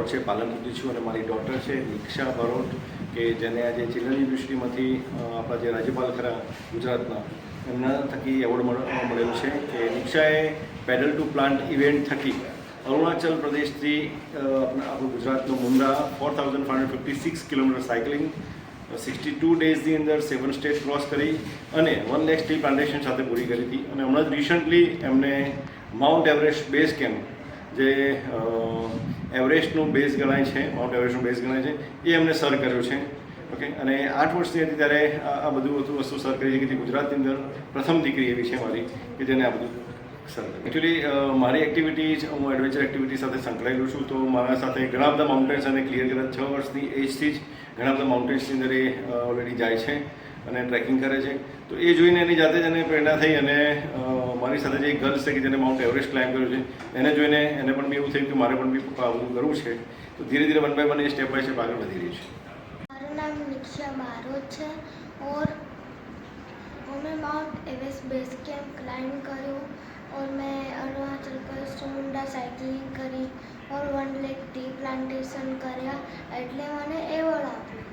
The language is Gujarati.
બારોટ છે, પાલનપુરથી છું અને મારી ડોટર છે નિક્ષા બારોટ કે જેને આજે ચિલ્ડ્રન યુનિવર્સિટીમાંથી આપણા જે રાજ્યપાલ ખરા ગુજરાતના એમના થકી એવોર્ડ મળેલો છે કે નિક્ષાએ પેડલ ટુ પ્લાન્ટ ઇવેન્ટ થકી અરુણાચલ પ્રદેશથી આપણું ગુજરાતનું મુંદ્રા 4556 કિલોમીટર સાયકલિંગ 62 ડેઝની અંદર 7 સ્ટેટ ક્રોસ કરી અને 1 લાખ ટ્રી પ્લાન્ટેશન સાથે પૂરી કરી હતી. અને હમણાં જ રિસન્ટલી એમને માઉન્ટ એવરેસ્ટ બેઝ કેમ્પ જે એવરેસ્ટનું બેઝ ગણાય છે, માઉન્ટ એવરેસ્ટનું બેઝ ગણાય છે, એ એમને સર કર્યો છે. ઓકે, અને 8 વર્ષની હતી ત્યારે આ બધું વસ્તુ સર કરી છે કે ગુજરાતની અંદર પ્રથમ દીકરી એવી છે મારી કે જેને આ બધું સર. એકચ્યુઅલી મારી એક્ટિવિટી હું એડવેન્ચર એક્ટિવિટી સાથે સંકળાયેલું છું, તો મારા સાથે ઘણા બધા માઉન્ટેન્સ અને ક્લિયર કર્યા. 6 વર્ષની એજથી જ ઘણા બધા માઉન્ટેન્સની અંદર એ ઓલરેડી જાય છે અને ટ્રેકિંગ કરે છે. તો એ જોઈને એની જાતે જ એને પ્રેરણા થઈ અને મારી સાથે જે એક ગર્લ્સ છે કે જેને માઉન્ટ એવરેસ્ટ ક્લાઇમ્બ કર્યું છે એને જોઈને એને પણ બી એવું થયું કે મારે પણ બી આ બધું કરવું છે. તો ધીરે ધીરે 1 બાય 1 એ સ્ટેપ બાય સ્ટેપ આગળ વધી રહી છે. मेरा नाम निक्षा बारोट है और मैं mount Everest base camp climb करूँ और मैं अरुणाचल प्रदेश मुंडा साइकिलिंग करी और 1 लाख ट्री प्लांटेशन કર્યા એટલે મને એવોર્ડ આપ્યો.